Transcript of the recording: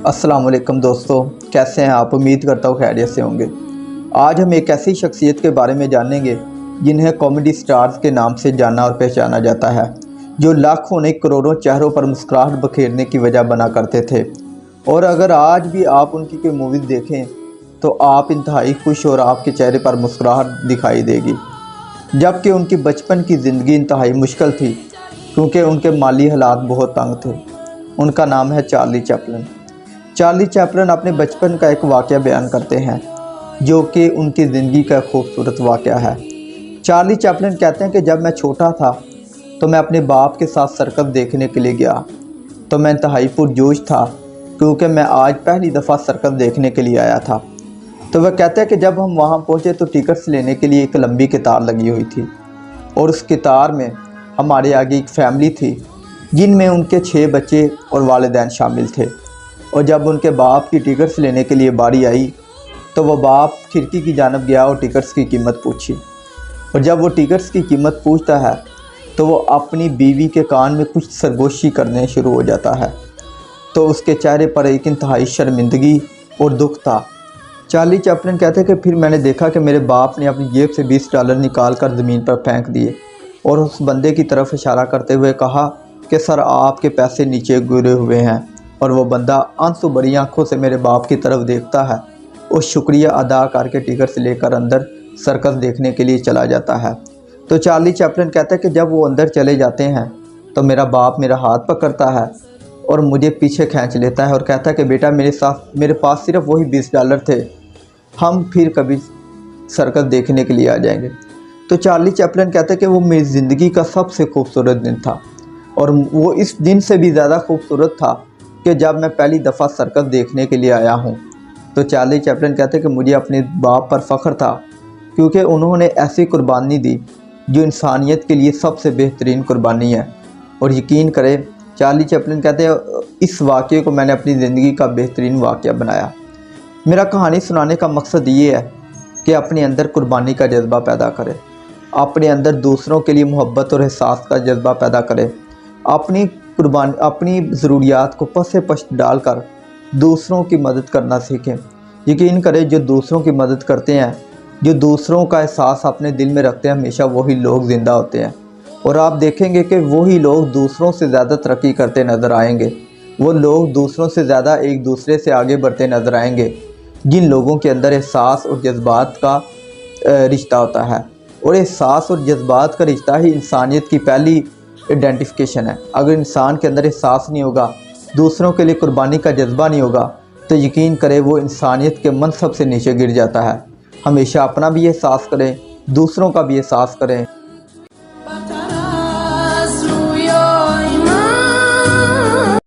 अस्सलाम वालेकुम दोस्तों, कैसे हैं आप। उम्मीद करता हूँ खैरियत से होंगे। आज हम एक ऐसी शख्सियत के बारे में जानेंगे जिन्हें कॉमेडी स्टार्स के नाम से जाना और पहचाना जाता है, जो लाखों नहीं करोड़ों चेहरों पर मुस्कुराहट बखेरने की वजह बना करते थे। और अगर आज भी आप उनकी कोई मूवीज़ देखें तो आप इंतहाई खुश और आपके चेहरे पर मुस्कुराहट दिखाई देगी। जबकि उनकी बचपन की ज़िंदगी इंतहाई मुश्किल थी क्योंकि उनके माली हालात बहुत तंग थे। उनका नाम है चार्ली चैपलिन। चार्ली चैपलिन अपने बचपन का एक वाक़या बयान करते हैं जो कि उनकी ज़िंदगी का खूबसूरत वाक़या है। चार्ली चैपलिन कहते हैं कि जब मैं छोटा था तो मैं अपने बाप के साथ सर्कस देखने के लिए गया तो मैं इंतहाई पुरजोश था क्योंकि मैं आज पहली दफ़ा सर्कस देखने के लिए आया था। तो वह कहते हैं कि जब हम वहाँ पहुँचे तो टिकट्स लेने के लिए एक लंबी कतार लगी हुई थी और उस कतार में हमारे आगे एक फैमिली थी जिनमें उनके 6 बच्चे और वालिदैन शामिल थे। और जब उनके बाप की टिकट्स लेने के लिए बारी आई तो वह बाप खिड़की की जानब गया और टिकट्स की कीमत पूछी। और जब वो टिकट्स की कीमत पूछता है तो वो अपनी बीवी के कान में कुछ सरगोशी करने शुरू हो जाता है। तो उसके चेहरे पर एक इंतहाई शर्मिंदगी और दुख था। चार्ली चैपलिन कहते हैं कि फिर मैंने देखा कि मेरे बाप ने अपनी जेब से $20 निकाल कर ज़मीन पर फेंक दिए और उस बंदे की तरफ इशारा करते हुए कहा कि सर आपके पैसे नीचे गिरे हुए हैं। और वो बंदा आंसू भरी आंखों से मेरे बाप की तरफ देखता है और शुक्रिया अदा करके टिकट्स लेकर अंदर सर्कस देखने के लिए चला जाता है। तो चार्ली चैपलिन कहता है कि जब वो अंदर चले जाते हैं तो मेरा बाप मेरा हाथ पकड़ता है और मुझे पीछे खींच लेता है और कहता है कि बेटा मेरे पास सिर्फ वही $20 थे, हम फिर कभी सर्कस देखने के लिए आ जाएंगे। तो चार्ली चैपलिन कहता है कि वो मेरी ज़िंदगी का सबसे खूबसूरत दिन था और वो इस दिन से भी ज़्यादा खूबसूरत था कि जब मैं पहली दफ़ा सर्कस देखने के लिए आया हूँ। तो चार्ली चैपलिन कहते हैं कि मुझे अपने बाप पर फ़ख्र था क्योंकि उन्होंने ऐसी कुर्बानी दी जो इंसानियत के लिए सबसे बेहतरीन कुर्बानी है। और यकीन करें, चार्ली चैपलिन कहते हैं इस वाक़े को मैंने अपनी ज़िंदगी का बेहतरीन वाक़या बनाया। मेरा कहानी सुनाने का मकसद ये है कि अपने अंदर कुर्बानी का जज्बा पैदा करें, अपने अंदर दूसरों के लिए मोहब्बत और एहसास का जज्बा पैदा करें, अपनी ज़रूरियात को पसे पश्त डालकर दूसरों की मदद करना सीखें। यकीन करें, जो दूसरों की मदद करते हैं, जो दूसरों का एहसास अपने दिल में रखते हैं, हमेशा वही लोग ज़िंदा होते हैं। और आप देखेंगे कि वही लोग दूसरों से ज़्यादा तरक्की करते नज़र आएंगे। वो लोग दूसरों से ज़्यादा एक दूसरे से आगे बढ़ते नज़र आएंगे जिन लोगों के अंदर एहसास और जज्बात का रिश्ता होता है। और एहसास और जज्बात का रिश्ता ही इंसानियत की पहली आइडेंटिफिकेशन है। अगर इंसान के अंदर एहसास नहीं होगा, दूसरों के लिए कुर्बानी का जज्बा नहीं होगा, तो यकीन करें वो इंसानियत के मनसब से नीचे गिर जाता है। हमेशा अपना भी एहसास करें, दूसरों का भी एहसास करें।